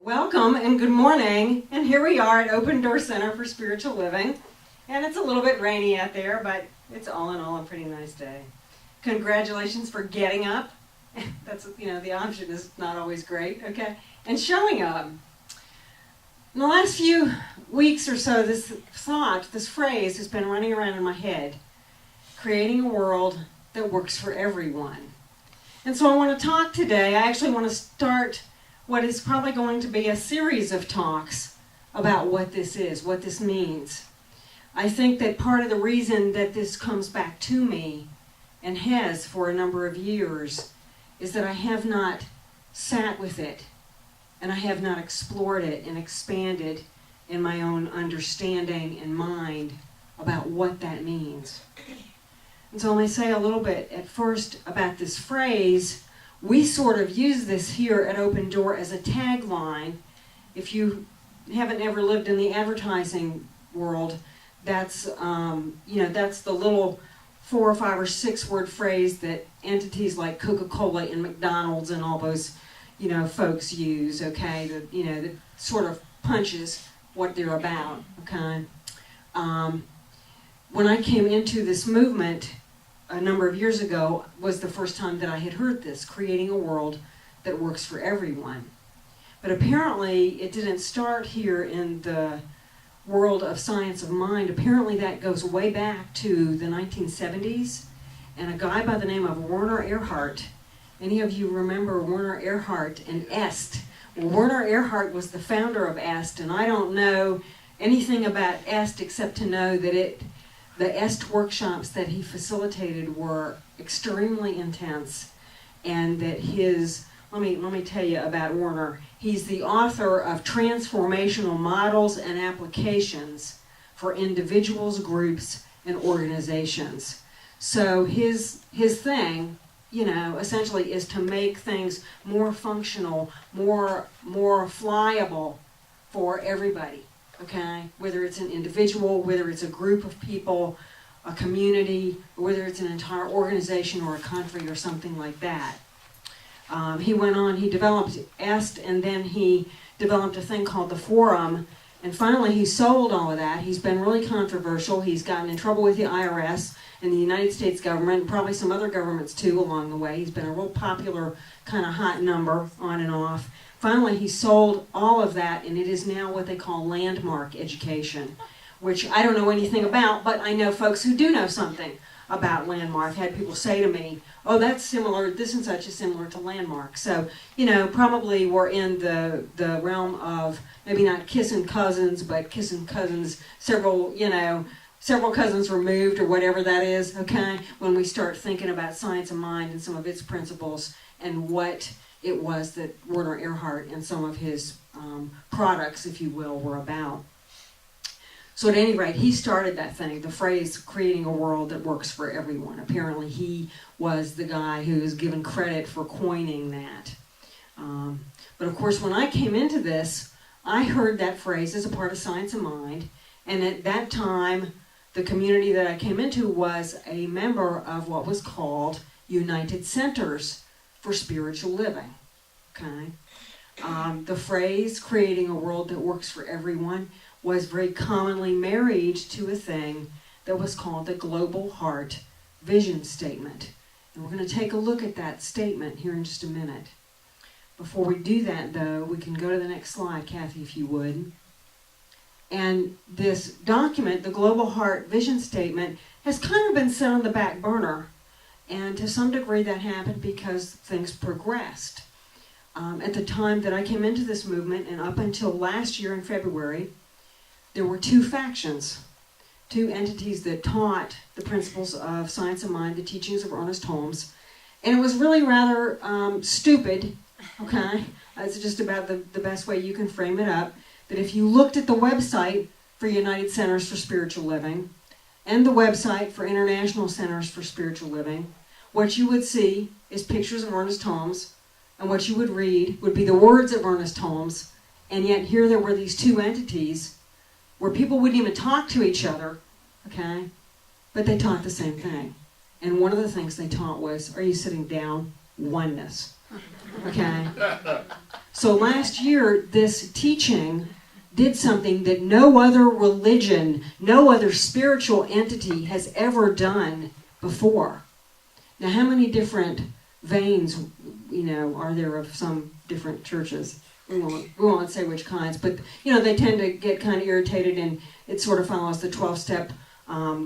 Welcome and good morning, and here we are at Open Door Center for Spiritual Living, and it's a little bit rainy out there, but it's all in all a pretty nice day. Congratulations for getting up. That's, the option is not always great, okay? And showing up. In the last few weeks or so, this phrase has been running around in my head, creating a world that works for everyone. And so I want to talk today. I actually want to start what is probably going to be a series of talks about what this is, what this means. I think that part of the reason that this comes back to me, and has for a number of years, is that I have not sat with it, and I have not explored it and expanded in my own understanding and mind about what that means. And so let me say a little bit at first about this phrase. We sort of use this here at Open Door as a tagline. If you haven't ever lived in the advertising world, that's the little 4 or 5 or 6 word phrase that entities like Coca-Cola and McDonald's and all those, folks use. Okay, that sort of punches what they're about. Okay, when I came into this movement a number of years ago was the first time that I had heard this, creating a world that works for everyone. But apparently it didn't start here in the world of science of mind. Apparently that goes way back to the 1970s, and a guy by the name of Werner Erhard. Any of you remember Werner Erhard and EST? Well, Werner Erhard was the founder of EST, and I don't know anything about EST except to know that the EST workshops that he facilitated were extremely intense, and that let me tell you about Werner. He's the author of transformational models and applications for individuals, groups, and organizations. So his thing, essentially is to make things more functional, more flyable for everybody. Okay, whether it's an individual, whether it's a group of people, a community, or whether it's an entire organization or a country or something like that. He went on, he developed EST, and then he developed a thing called the Forum, and finally he sold all of that. He's been really controversial. He's gotten in trouble with the IRS and the United States government, and probably some other governments too along the way. He's been a real popular kind of hot number on and off. Finally, he sold all of that, and it is now what they call landmark education, which I don't know anything about, but I know folks who do know something about landmark. I've had people say to me, oh, that's similar, this and such is similar to landmark. So, probably we're in the realm of maybe not kissing cousins, but kissing cousins several cousins removed or whatever that is, okay, when we start thinking about science of mind and some of its principles and what it was that Werner Erhard and some of his products, if you will, were about. So at any rate, he started that thing, the phrase, creating a world that works for everyone. Apparently he was the guy who is given credit for coining that. But of course, when I came into this, I heard that phrase as a part of Science of Mind, and at that time, the community that I came into was a member of what was called United Centers for Spiritual Living. Okay, the phrase creating a world that works for everyone was very commonly married to a thing that was called the Global Heart Vision Statement. And we're going to take a look at that statement here in just a minute. Before we do that, though, we can go to the next slide, Kathy, if you would. And this document, the Global Heart Vision Statement, has kind of been set on the back burner. And to some degree that happened because things progressed. At the time that I came into this movement, and up until last year in February, there were 2 factions, 2 entities that taught the principles of Science of Mind, the teachings of Ernest Holmes. And it was really rather stupid, okay? That's just about the best way you can frame it up. That if you looked at the website for United Centers for Spiritual Living, and the website for International Centers for Spiritual Living, what you would see is pictures of Ernest Holmes, and what you would read would be the words of Ernest Holmes, and yet here there were these 2 entities where people wouldn't even talk to each other, okay? But they taught the same thing. And one of the things they taught was, are you sitting down? Oneness. Okay? So last year, this teaching did something that no other religion, no other spiritual entity has ever done before. Now, how many different veins, are there of some different churches? We won't say which kinds, but, they tend to get kind of irritated, and it sort of follows the 12-step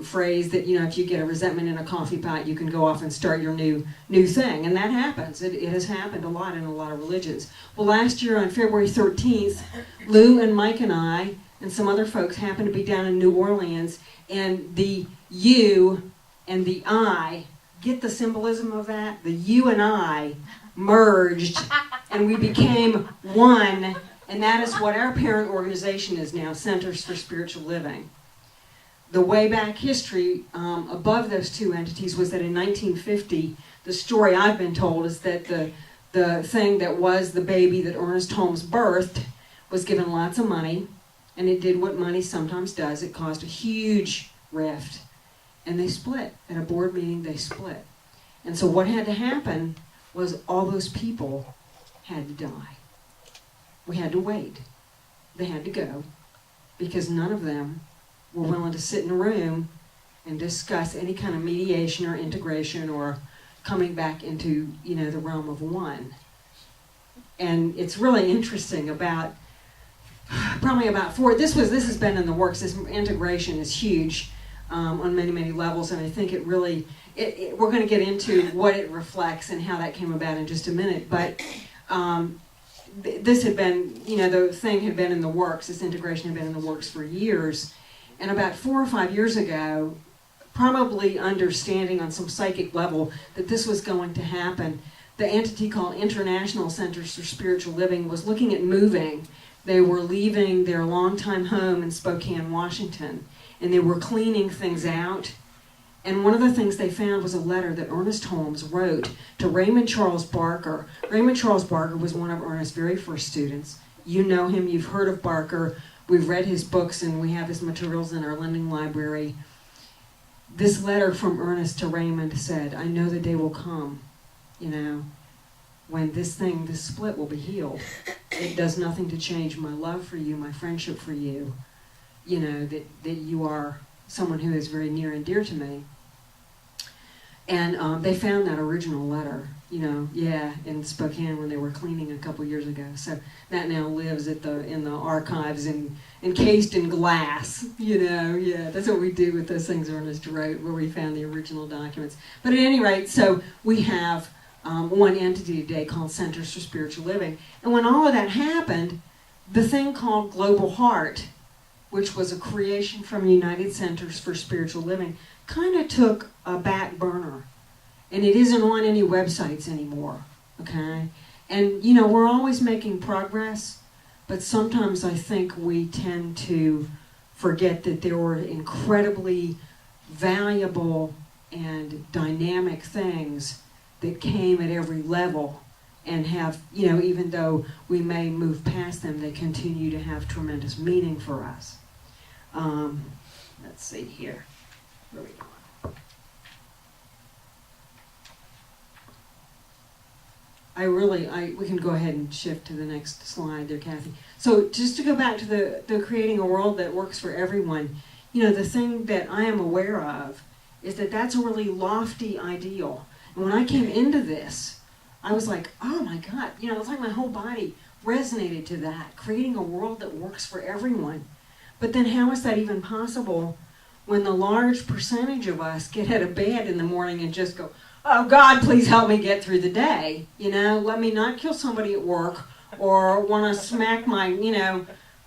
phrase that, if you get a resentment in a coffee pot, you can go off and start your new thing. And that happens. It has happened a lot in a lot of religions. Well, last year on February 13th, Lou and Mike and I and some other folks happened to be down in New Orleans, and the U and the I, get the symbolism of that? The U and I merged, and we became one, and that is what our parent organization is now, Centers for Spiritual Living. The way back history above those two entities was that in 1950, the story I've been told is that the thing that was the baby that Ernest Holmes birthed was given lots of money, and it did what money sometimes does. It caused a huge rift, and they split. At a board meeting, they split. And so what had to happen was all those people had to die. We had to wait. They had to go, because none of them were willing to sit in a room and discuss any kind of mediation or integration or coming back into, the realm of one. And it's really interesting about this has been in the works. This integration is huge on many, many levels, and I think it really, we're going to get into what it reflects and how that came about in just a minute, but this had been, the thing had been in the works, this integration had been in the works for years. And about 4 or 5 years ago, probably understanding on some psychic level that this was going to happen, the entity called International Centers for Spiritual Living was looking at moving. They were leaving their longtime home in Spokane, Washington, and they were cleaning things out. And one of the things they found was a letter that Ernest Holmes wrote to Raymond Charles Barker. Raymond Charles Barker was one of Ernest's very first students. You know him, you've heard of Barker. We've read his books, and we have his materials in our lending library. This letter from Ernest to Raymond said, I know the day will come, when this split will be healed. It does nothing to change my love for you, my friendship for you, that you are someone who is very near and dear to me. And they found that original letter, in Spokane when they were cleaning a couple years ago. So that now lives in the archives and encased in glass, That's what we do with those things Ernest wrote, where we found the original documents. But at any rate, so we have one entity today called Centers for Spiritual Living. And when all of that happened, the thing called Global Heart, which was a creation from United Centers for Spiritual Living, kind of took a back burner. And it isn't on any websites anymore, okay? And, we're always making progress, but sometimes I think we tend to forget that there were incredibly valuable and dynamic things that came at every level and have, even though we may move past them, they continue to have tremendous meaning for us. Let's see here. Where are we going? We can go ahead and shift to the next slide there, Kathy. So just to go back to the creating a world that works for everyone, the thing that I am aware of is that that's a really lofty ideal. And when I came into this, I was like, oh my God, it's like my whole body resonated to that, creating a world that works for everyone. But then how is that even possible when the large percentage of us get out of bed in the morning and just go, oh, God, please help me get through the day. Let me not kill somebody at work or want to smack my,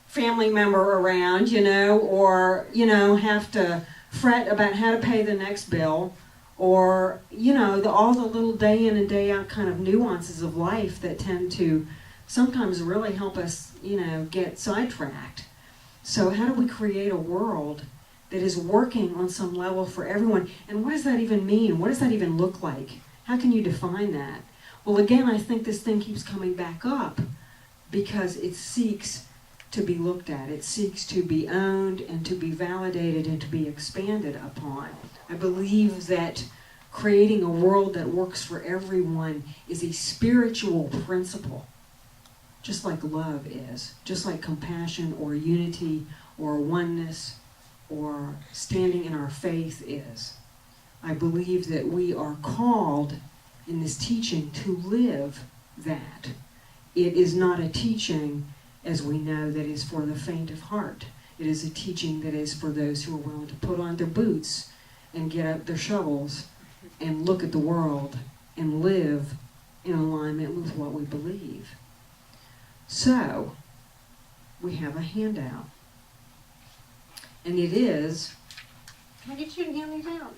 family member around, or, have to fret about how to pay the next bill or, all the little day in and day out kind of nuances of life that tend to sometimes really help us, get sidetracked. So how do we create a world that is working on some level for everyone? And what does that even mean? What does that even look like? How can you define that? Well, again, I think this thing keeps coming back up because it seeks to be looked at. It seeks to be owned and to be validated and to be expanded upon. I believe that creating a world that works for everyone is a spiritual principle. just like love is, just like compassion or unity or oneness or standing in our faith is. I believe that we are called in this teaching to live that. It is not a teaching, as we know, that is for the faint of heart. It is a teaching that is for those who are willing to put on their boots and get out their shovels and look at the world and live in alignment with what we believe. So, we have a handout. And it is, can I get you to hand me down?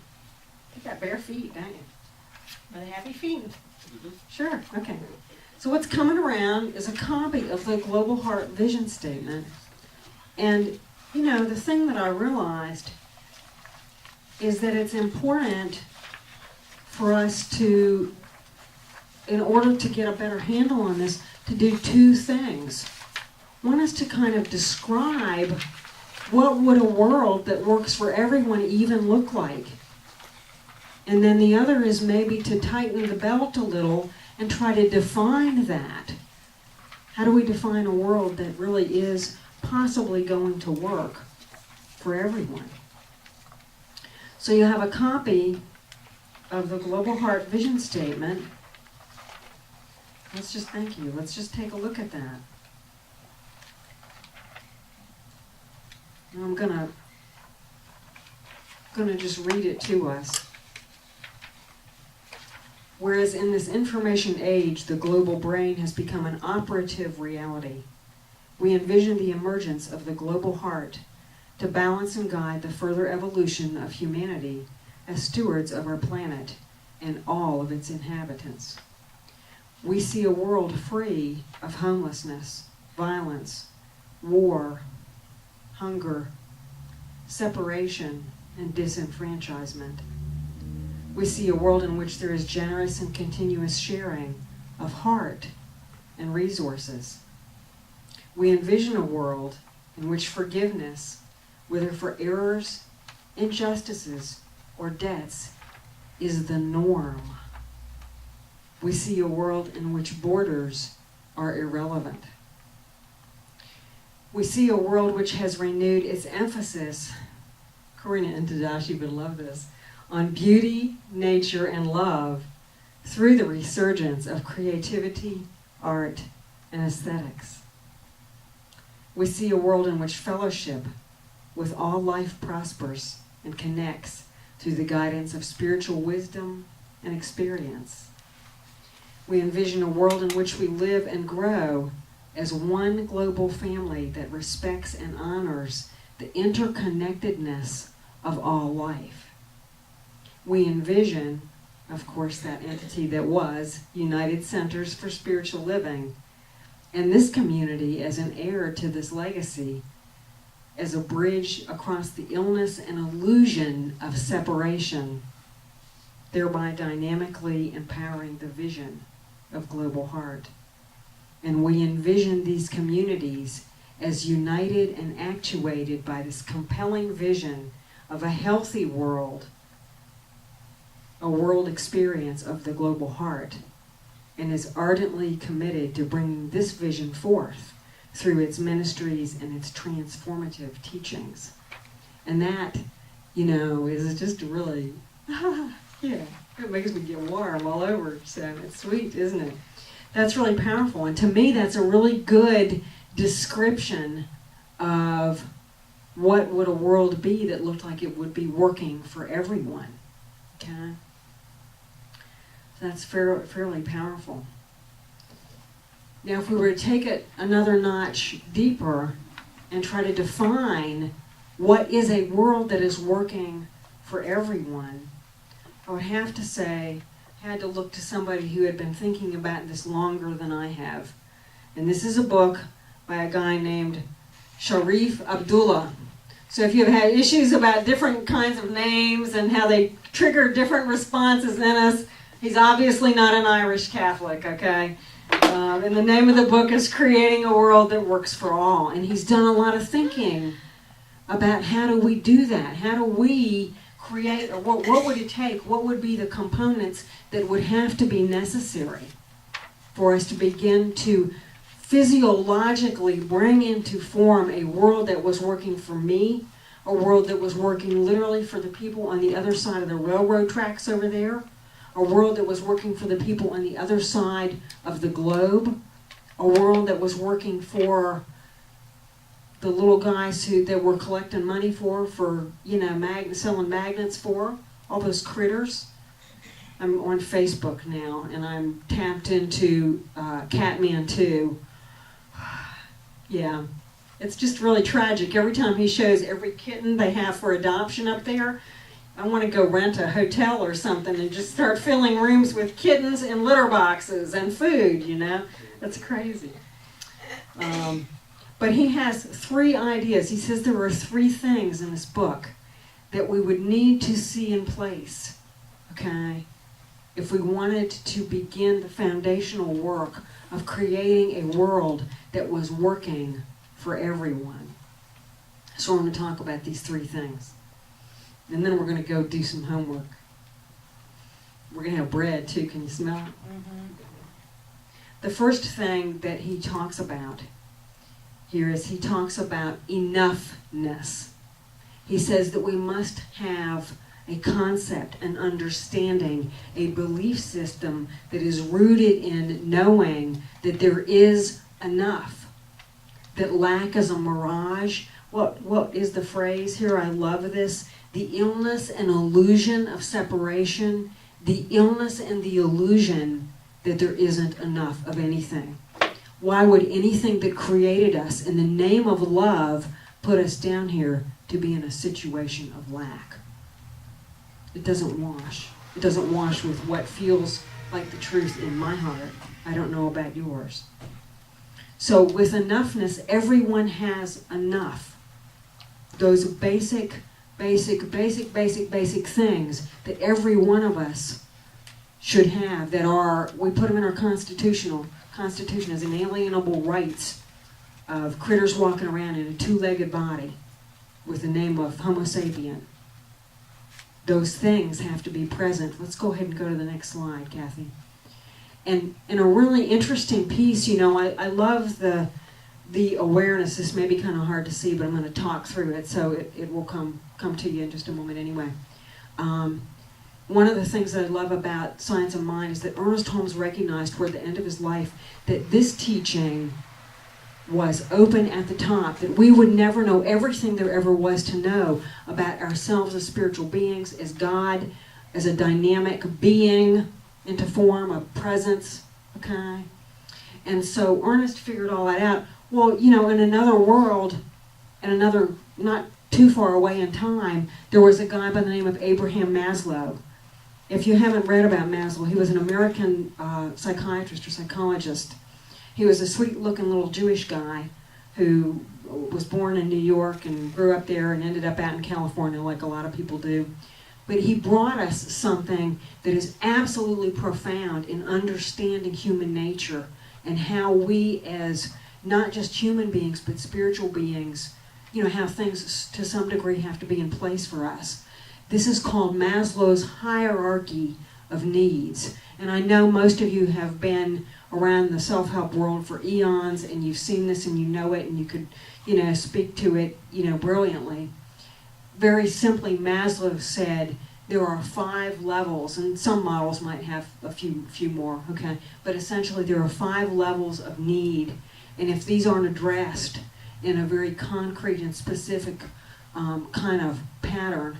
You got bare feet, don't you? With happy feet. Mm-hmm. Sure, okay. So what's coming around is a copy of the Global Heart Vision Statement. And, you know, the thing that I realized is that it's important for us to, in order to get a better handle on this, to do two things. One is to kind of describe what would a world that works for everyone even look like. And then the other is maybe to tighten the belt a little and try to define that. How do we define a world that really is possibly going to work for everyone? So you have a copy of the Global Heart Vision Statement. Let's just take a look at that. And I'm gonna just read it to us. Whereas in this information age, the global brain has become an operative reality, we envision the emergence of the global heart to balance and guide the further evolution of humanity as stewards of our planet and all of its inhabitants. We see a world free of homelessness, violence, war, hunger, separation, and disenfranchisement. We see a world in which there is generous and continuous sharing of heart and resources. We envision a world in which forgiveness, whether for errors, injustices, or debts, is the norm. We see a world in which borders are irrelevant. We see a world which has renewed its emphasis, Karina and Tadashi would love this, on beauty, nature, and love through the resurgence of creativity, art, and aesthetics. We see a world in which fellowship with all life prospers and connects through the guidance of spiritual wisdom and experience. We envision a world in which we live and grow as one global family that respects and honors the interconnectedness of all life. We envision, of course, that entity that was United Centers for Spiritual Living, and this community as an heir to this legacy, as a bridge across the illness and illusion of separation, thereby dynamically empowering the vision of Global Heart. And we envision these communities as united and actuated by this compelling vision of a healthy world, a world experience of the Global Heart, and is ardently committed to bringing this vision forth through its ministries and its transformative teachings. And that, you know, is just really, yeah, it makes me get warm all over, so it's sweet, isn't it? That's really powerful, and to me that's a really good description of what would a world be that looked like it would be working for everyone, okay? That's fairly powerful. Now, if we were to take it another notch deeper and try to define what is a world that is working for everyone, I would have to say, I had to look to somebody who had been thinking about this longer than I have. And this is a book by a guy named Sharif Abdullah. So if you've had issues about different kinds of names and how they trigger different responses in us, he's obviously not an Irish Catholic, okay? And the name of the book is Creating a World That Works for All. And he's done a lot of thinking about how do we do that? How do we create, or what would it take? What would be the components that would have to be necessary for us to begin to physiologically bring into form a world that was working for me, a world that was working literally for the people on the other side of the railroad tracks over there, a world that was working for the people on the other side of the globe, a world that was working for the little guys that were collecting money for selling magnets for, all those critters. I'm on Facebook now, and I'm tapped into Catman 2. Yeah, it's just really tragic. Every time he shows every kitten they have for adoption up there, I want to go rent a hotel or something and just start filling rooms with kittens and litter boxes and food, That's crazy. But he has 3 ideas. He says there are 3 things in this book that we would need to see in place, okay, if we wanted to begin the foundational work of creating a world that was working for everyone. So I'm going to talk about these 3 things. And then we're going to go do some homework. We're going to have bread too. Can you smell it? Mm-hmm. The first thing that he talks about here is he talks about enoughness. He says that we must have a concept, an understanding, a belief system that is rooted in knowing that there is enough, that lack is a mirage. What is the phrase here? I love this. The illness and illusion of separation, the illness and the illusion that there isn't enough of anything. Why would anything that created us in the name of love put us down here to be in a situation of lack? It doesn't wash. It doesn't wash with what feels like the truth in my heart. I don't know about yours. So with enoughness, everyone has enough. Those basic things that every one of us should have, we put them in our Constitution as inalienable rights of critters walking around in a 2-legged body with the name of Homo sapien. Those things have to be present. Let's go ahead and go to the next slide, Kathy. And in a really interesting piece, I love the awareness. This may be kind of hard to see, but I'm going to talk through it, so it will come to you in just a moment anyway. One of the things that I love about Science of Mind is that Ernest Holmes recognized toward the end of his life that this teaching was open at the top, that we would never know everything there ever was to know about ourselves as spiritual beings, as God, as a dynamic being into form, a presence, okay? And so Ernest figured all that out. Well, in another world, in another, not too far away in time, there was a guy by the name of Abraham Maslow. If you haven't read about Maslow, he was an American psychiatrist or psychologist. He was a sweet-looking little Jewish guy who was born in New York and grew up there and ended up out in California like a lot of people do. But he brought us something that is absolutely profound in understanding human nature and how we as not just human beings but spiritual beings, how things to some degree have to be in place for us. This is called Maslow's hierarchy of needs. And I know most of you have been around the self-help world for eons, and you've seen this and you know it, and you could, speak to it, brilliantly. Very simply, Maslow said there are 5 levels, and some models might have a few more, okay? But essentially there are 5 levels of need, and if these aren't addressed in a very concrete and specific kind of pattern,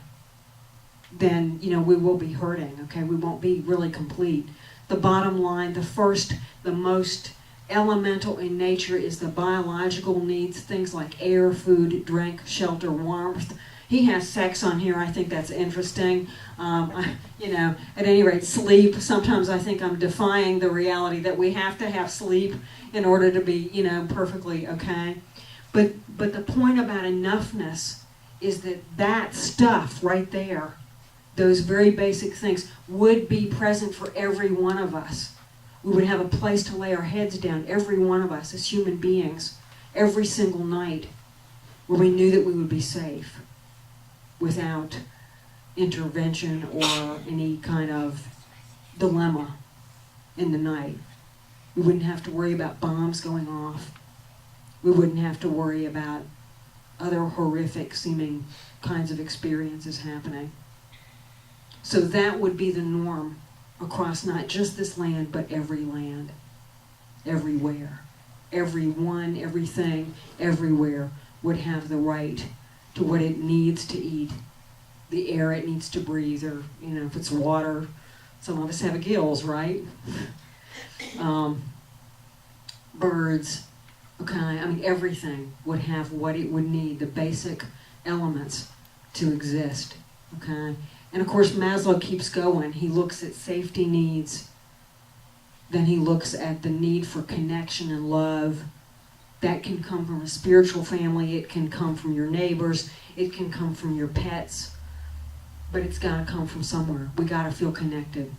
then, we will be hurting, okay? We won't be really complete. The bottom line, the most elemental in nature is the biological needs, things like air, food, drink, shelter, warmth. He has sex on here. I think that's interesting. At any rate, sleep. Sometimes I think I'm defying the reality that we have to have sleep in order to be, perfectly okay. But the point about enoughness is that stuff right there, those very basic things, would be present for every one of us. We would have a place to lay our heads down, every one of us as human beings, every single night, where we knew that we would be safe without intervention or any kind of dilemma in the night. We wouldn't have to worry about bombs going off. We wouldn't have to worry about other horrific seeming kinds of experiences happening. So that would be the norm across not just this land, but every land, everywhere. Everyone, everything, everywhere would have the right to what it needs to eat, the air it needs to breathe, or, if it's water, some of us have gills, right? Birds, okay, everything would have what it would need, the basic elements to exist, okay? And of course, Maslow keeps going. He looks at safety needs, then he looks at the need for connection and love. That can come from a spiritual family, it can come from your neighbors, it can come from your pets, but it's got to come from somewhere. We got to feel connected.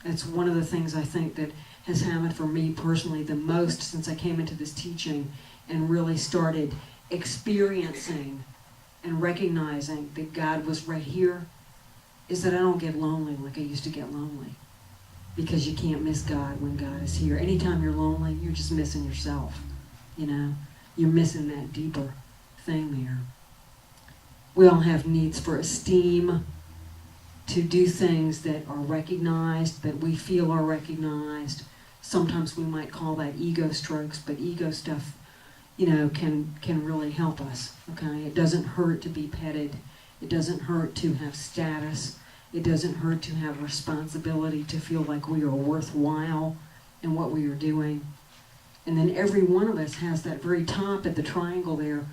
That's one of the things I think that has happened for me personally the most since I came into this teaching and really started experiencing and recognizing that God was right here, is that I don't get lonely like I used to get lonely. Because you can't miss God when God is here. Anytime you're lonely, you're just missing yourself. You're missing that deeper thing there. We all have needs for esteem, to do things that are recognized, that we feel are recognized. Sometimes we might call that ego strokes, but ego stuff, can really help us, okay? It doesn't hurt to be petted. It doesn't hurt to have status. It doesn't hurt to have responsibility, to feel like we are worthwhile in what we are doing. And then every one of us has that very top at the triangle there,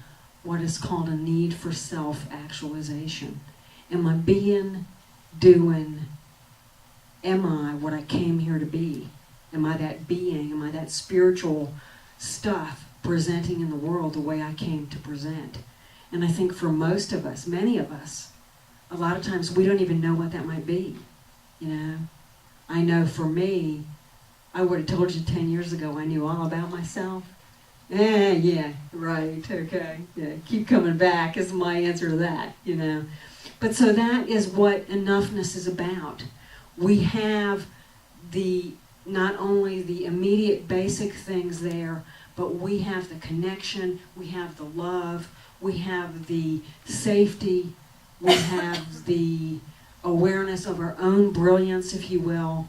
what is called a need for self-actualization. Am I being, doing, am I what I came here to be? Am I that being? Am I that spiritual stuff presenting in the world the way I came to present? And I think for most of us, many of us, a lot of times we don't even know what that might be. I know for me, I would have told you 10 years ago I knew all about myself. Yeah, right, okay. Yeah, keep coming back is my answer to that, But so that is what enoughness is about. We have not only the immediate basic things there, but we have the connection, we have the love, we have the safety, we have the awareness of our own brilliance, if you will,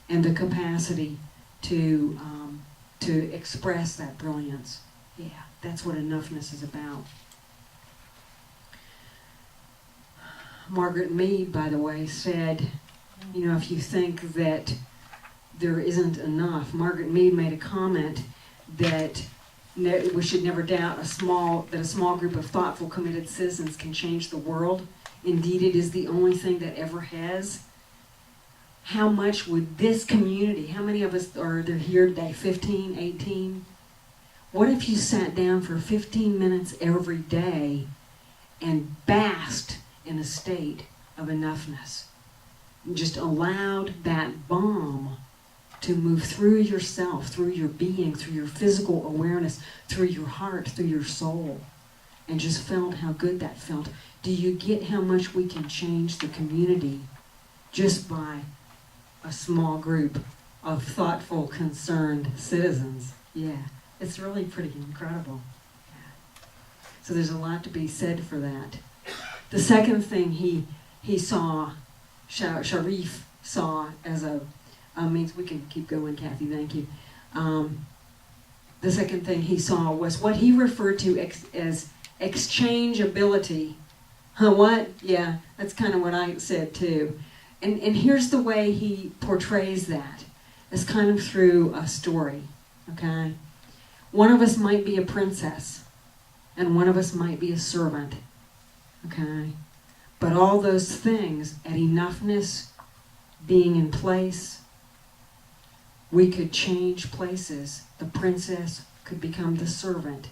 and the capacity to express that brilliance. Yeah, that's what enoughness is about. Margaret Mead, by the way, said, if you think that there isn't enough, Margaret Mead made a comment that we should never doubt that a small group of thoughtful, committed citizens can change the world. Indeed, it is the only thing that ever has. How much would this community, how many of us are there here today, 15, 18? What if you sat down for 15 minutes every day and basked in a state of enoughness? And just allowed that bomb to move through yourself, through your being, through your physical awareness, through your heart, through your soul, and just felt how good that felt. Do you get how much we can change the community just by a small group of thoughtful, concerned citizens? Yeah, it's really pretty incredible. Yeah. So there's a lot to be said for that. The second thing he saw, Sharif saw as a, means we can keep going, Kathy, thank you. The second thing he saw was what he referred to as exchangeability. What? Yeah, that's kind of what I said too. And here's the way he portrays that. It's kind of through a story, okay? One of us might be a princess, and one of us might be a servant, okay? But all those things, at enoughness being in place, we could change places. The princess could become the servant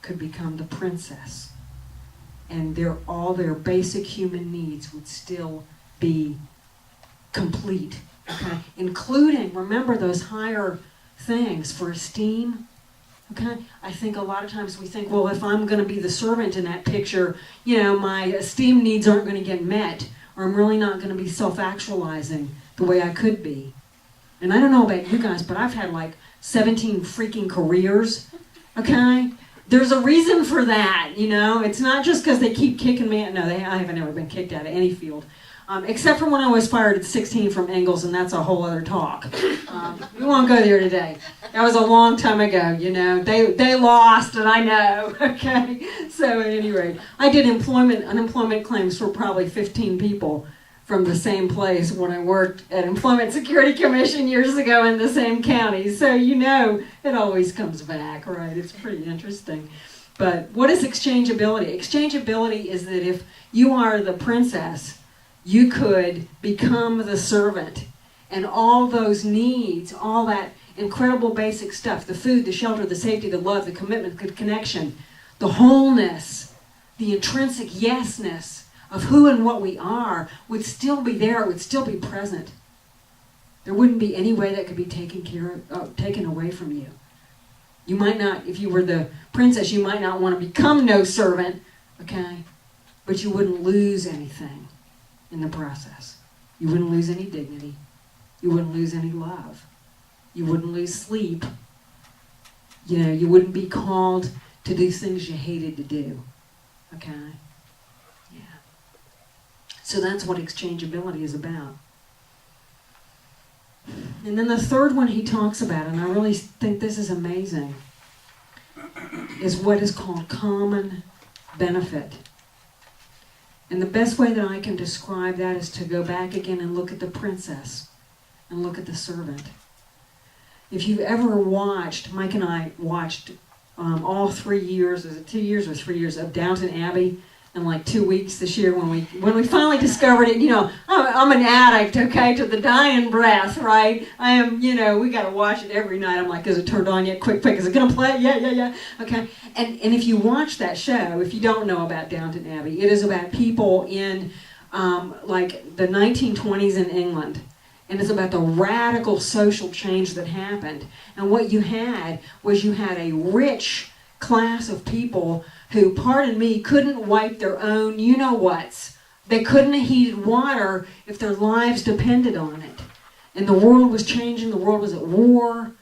could become the princess. And all their basic human needs would still be complete, okay? Including, remember those higher things for esteem, okay? I think a lot of times we think, well, if I'm going to be the servant in that picture, my esteem needs aren't going to get met, or I'm really not going to be self-actualizing the way I could be. And I don't know about you guys, but I've had like 17 freaking careers, okay? There's a reason for that, you know? It's not just because they keep kicking me out. No, I haven't ever been kicked out of any field. Except for when I was fired at 16 from Ingalls, and that's a whole other talk. We won't go there today. That was a long time ago, you know. They lost, and I know, okay? So at any rate, I did unemployment claims for probably 15 people from the same place when I worked at Employment Security Commission years ago in the same county. So you know it always comes back, right? It's pretty interesting. But what is exchangeability? Exchangeability is that if you are the princess, you could become the servant. And all those needs, all that incredible basic stuff, the food, the shelter, the safety, the love, the commitment, the connection, the wholeness, the intrinsic yesness of who and what we are would still be there, it would still be present. There wouldn't be any way that could be taken away from you. You might not, if you were the princess, you might not want to become no servant, okay? But you wouldn't lose anything in the process. You wouldn't lose any dignity. You wouldn't lose any love. You wouldn't lose sleep. You know, you wouldn't be called to do things you hated to do, okay? Yeah. So that's what exchangeability is about. And then the third one he talks about, and I really think this is amazing, is what is called common benefit. And the best way that I can describe that is to go back again and look at the princess and look at the servant. If you've ever watched, Mike and I watched all 3 years, is it 2 years or 3 years, of Downton Abbey in like 2 weeks this year when we finally discovered it. You know, I'm an addict, okay, to the dying breath, right? I am, you know, we got to watch it every night. I'm like, is it turned on yet? Quick, is it going to play? Yeah. Okay. And if you watch that show, if you don't know about Downton Abbey, it is about people in like the 1920s in England. And it's about the radical social change that happened. And what you had was a rich class of people who, pardon me, couldn't wipe their own you-know-whats. They couldn't have heated water if their lives depended on it. And the world was changing. The world was at war.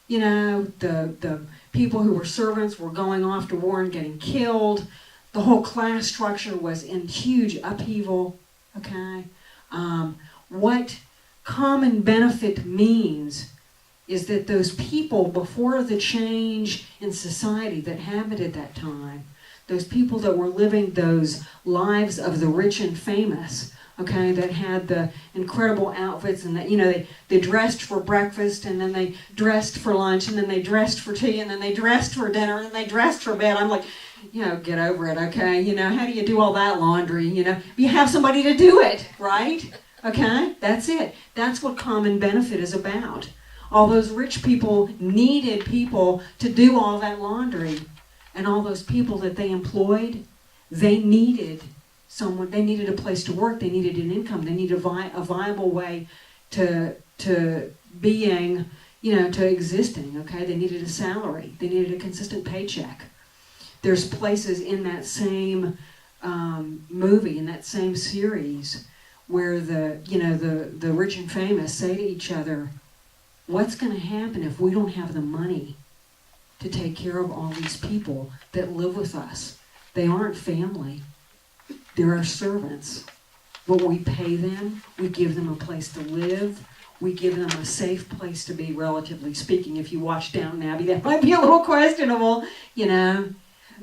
You know, the people who were servants were going off to war and getting killed. The whole class structure was in huge upheaval, okay? What common benefit means is that those people, before the change in society that happened at that time, those people that were living those lives of the rich and famous, okay, that had the incredible outfits, and that, you know, they dressed for breakfast, and then they dressed for lunch, and then they dressed for tea, and then they dressed for dinner, and then they dressed for bed. I'm like, you know, get over it, okay? You know, how do you do all that laundry? You know, you have somebody to do it, right? Okay, that's it. That's what common benefit is about. All those rich people needed people to do all that laundry. And all those people that they employed, they needed someone, they needed a place to work, they needed an income, they needed a viable way to being, you know, to existing, okay? They needed a salary, they needed a consistent paycheck. There's places in that same movie, in that same series, where the rich and famous say to each other, what's going to happen if we don't have the money to take care of all these people that live with us? They aren't family. They're our servants. But we pay them. We give them a place to live. We give them a safe place to be, relatively speaking. If you watch Downton Abbey, that might be a little questionable, you know.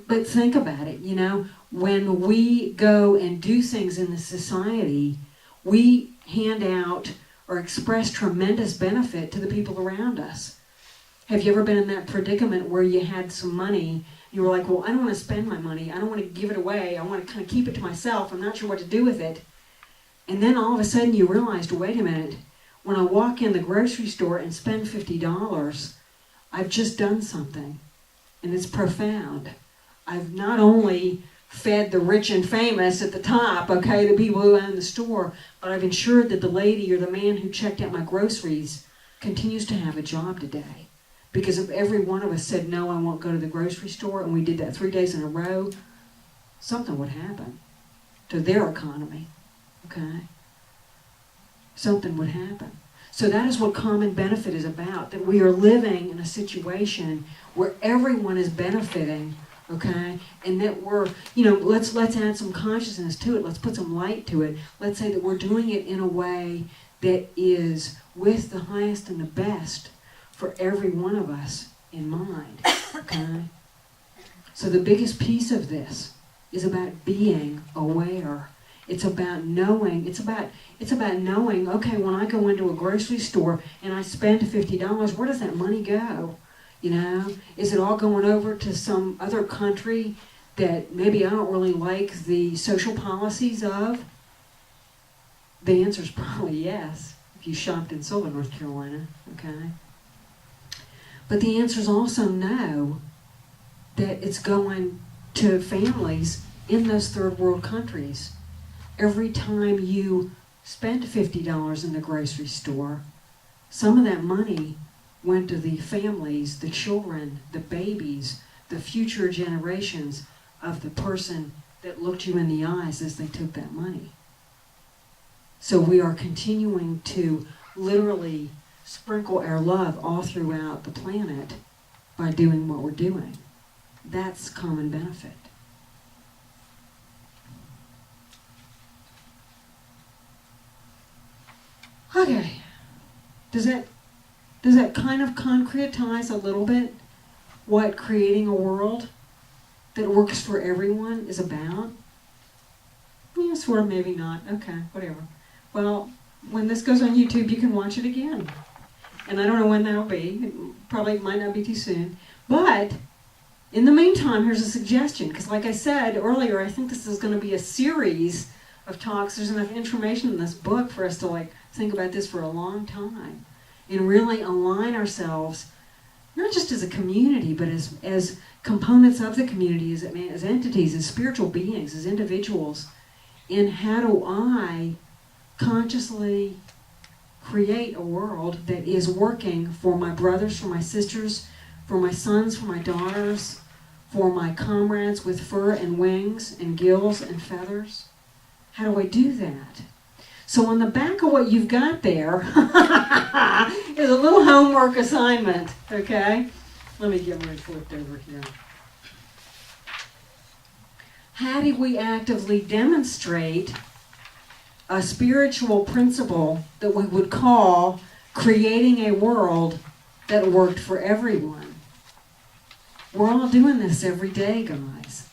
But think about it, you know. When we go and do things in the society, we hand out or express tremendous benefit to the people around us. Have you ever been in that predicament where you had some money, you were like, well, I don't want to spend my money, I don't want to give it away, I want to kind of keep it to myself, I'm not sure what to do with it. And then all of a sudden you realized, wait a minute, when I walk in the grocery store and spend $50, I've just done something. And it's profound. I've not only fed the rich and famous at the top, okay, the people who own the store, but I've ensured that the lady or the man who checked out my groceries continues to have a job today. Because if every one of us said, no, I won't go to the grocery store, and we did that 3 days in a row, something would happen to their economy, okay? Something would happen. So that is what common benefit is about, that we are living in a situation where everyone is benefiting, okay? And that we're, let's add some consciousness to it. Let's put some light to it. Let's say that we're doing it in a way that is with the highest and the best for every one of us in mind, okay? So the biggest piece of this is about being aware. It's about knowing. It's about knowing, okay, when I go into a grocery store and I spend $50, where does that money go? Is it all going over to some other country that maybe I don't really like the social policies of? The answer is probably yes, if you shopped in Sylva, North Carolina, okay? But the answer is also no, that it's going to families in those third world countries. Every time you spend $50 in the grocery store, some of that money went to the families, the children, the babies, the future generations of the person that looked you in the eyes as they took that money. So we are continuing to literally sprinkle our love all throughout the planet by doing what we're doing. That's common benefit. Okay, does that kind of concretize a little bit what creating a world that works for everyone is about? Yeah, sort of, maybe not. Okay, whatever. Well, when this goes on YouTube, you can watch it again. And I don't know when that'll be. It probably might not be too soon. But in the meantime, here's a suggestion. Because like I said earlier, I think this is going to be a series of talks. There's enough information in this book for us to think about this for a long time. And really align ourselves, not just as a community, but as components of the community, as entities, as spiritual beings, as individuals, in how do I consciously create a world that is working for my brothers, for my sisters, for my sons, for my daughters, for my comrades with fur and wings and gills and feathers? How do I do that? So on the back of what you've got there is a little homework assignment, okay? Let me get mine flipped over here. How do we actively demonstrate a spiritual principle that we would call creating a world that worked for everyone? We're all doing this every day, guys.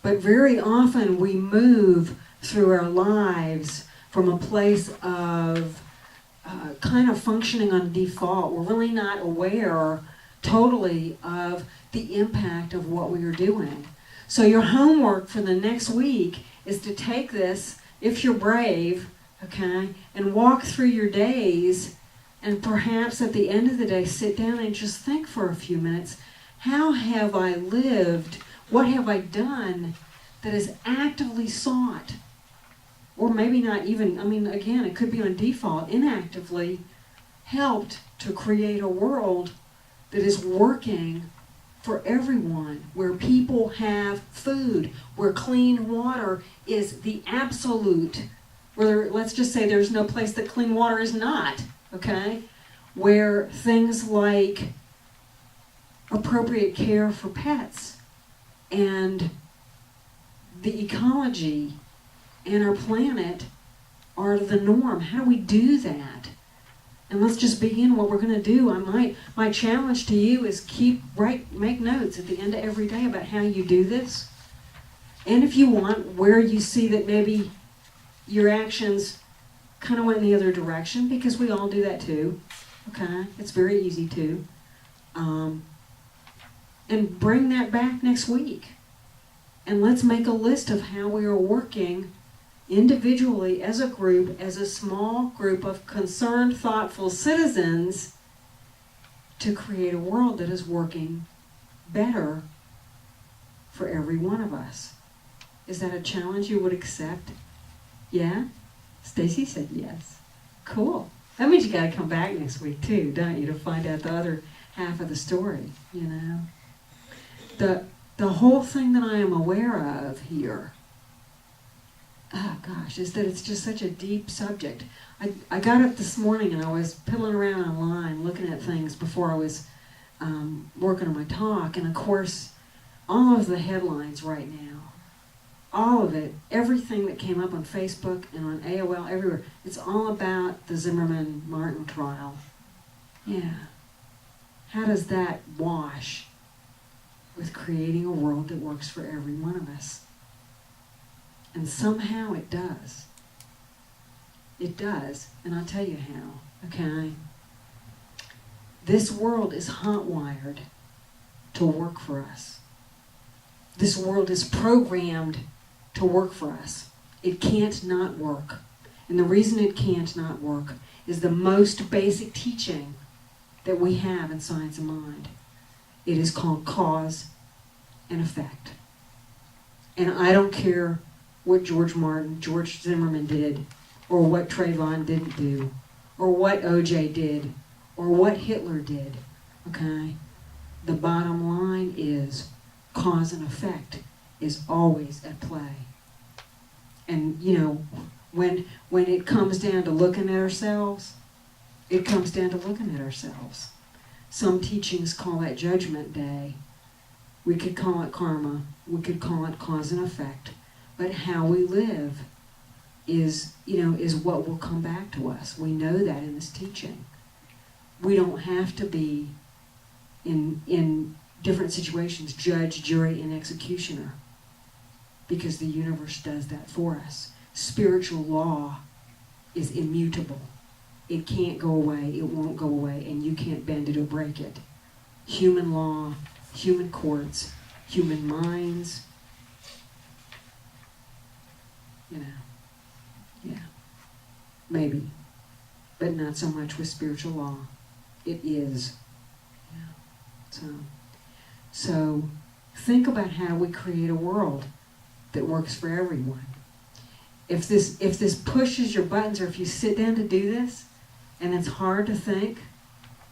But very often we move through our lives from a place of kind of functioning on default. We're really not aware totally of the impact of what we are doing. So your homework for the next week is to take this, if you're brave, okay, and walk through your days, and perhaps at the end of the day sit down and just think for a few minutes, how have I lived? What have I done that has actively sought, or maybe not even, again, it could be on default, inactively helped to create a world that is working for everyone, where people have food, where clean water is the absolute, where let's just say there's no place that clean water is not, okay? Where things like appropriate care for pets and the ecology and our planet are the norm. How do we do that? And let's just begin what we're going to do. My challenge to you is make notes at the end of every day about how you do this. And if you want, where you see that maybe your actions kind of went in the other direction, because we all do that too. Okay? It's very easy to. And bring that back next week. And let's make a list of how we are working individually, as a group, as a small group of concerned, thoughtful citizens, to create a world that is working better for every one of us. Is that a challenge you would accept? Yeah? Stacy said yes. Cool. That means you got to come back next week too, don't you, to find out the other half of the story, you know? The whole thing that I am aware of here, gosh, is that it's just such a deep subject. I got up this morning and I was piddling around online looking at things before I was working on my talk, and of course, all of the headlines right now, all of it, everything that came up on Facebook and on AOL, everywhere, it's all about the Zimmerman-Martin trial. Yeah. How does that wash with creating a world that works for every one of us? And somehow it does. It does, and I'll tell you how, okay? This world is hot-wired to work for us. This world is programmed to work for us. It can't not work. And the reason it can't not work is the most basic teaching that we have in science of mind. It is called cause and effect. And I don't care what George Zimmerman did, or what Trayvon didn't do, or what OJ did, or what Hitler did, okay? The bottom line is cause and effect is always at play. And, you know, when it comes down to looking at ourselves, it comes down to looking at ourselves. Some teachings call that Judgment Day. We could call it karma. We could call it cause and effect. But how we live is what will come back to us. We know that in this teaching. We don't have to be in different situations judge, jury, and executioner, because the universe does that for us. Spiritual law is immutable. It can't go away, it won't go away, and you can't bend it or break it. Human law, human courts, human minds, yeah, maybe, but not so much with spiritual law. It is. Yeah. So think about how we create a world that works for everyone. If this pushes your buttons, or if you sit down to do this and it's hard to think,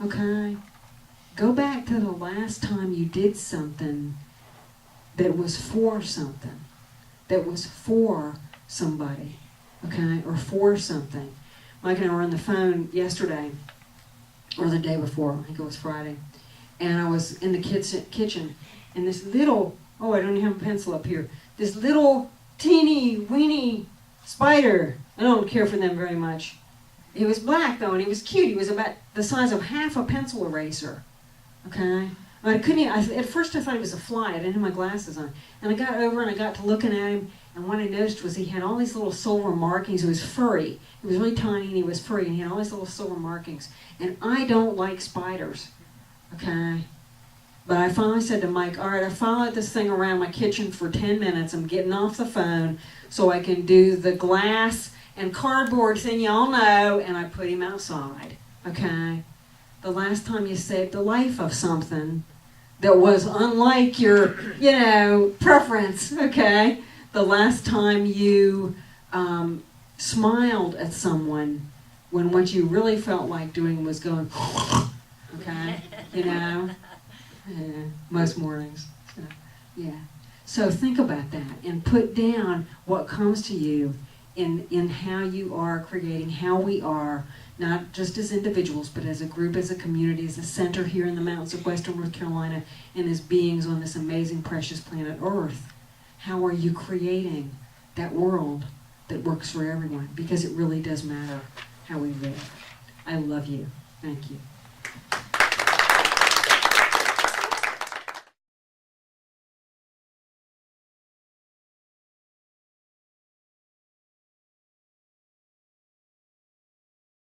okay, go back to the last time you did something that was for something, that was for somebody, okay, or for something. Mike and I were on the phone yesterday, or the day before, I think it was Friday, and I was in the kitchen, and this little, I don't even have a pencil up here, this little teeny weeny spider, I don't care for them very much. He was black though, and he was cute. He was about the size of half a pencil eraser, okay? At first I thought he was a fly. I didn't have my glasses on. And I got over and I got to looking at him, and what I noticed was he had all these little silver markings. He was furry. He was really tiny and he was furry, and he had all these little silver markings. And I don't like spiders, okay? But I finally said to Mike, all right, I followed this thing around my kitchen for 10 minutes. I'm getting off the phone so I can do the glass and cardboard thing y'all know, and I put him outside, okay? The last time you saved the life of something that was unlike your, preference, okay? The last time you smiled at someone when what you really felt like doing was going, okay? Most mornings. So, yeah. So think about that and put down what comes to you in how you are creating, how we are, not just as individuals, but as a group, as a community, as a center here in the mountains of Western North Carolina, and as beings on this amazing, precious planet Earth. How are you creating that world that works for everyone? Because it really does matter how we live. I love you. Thank you.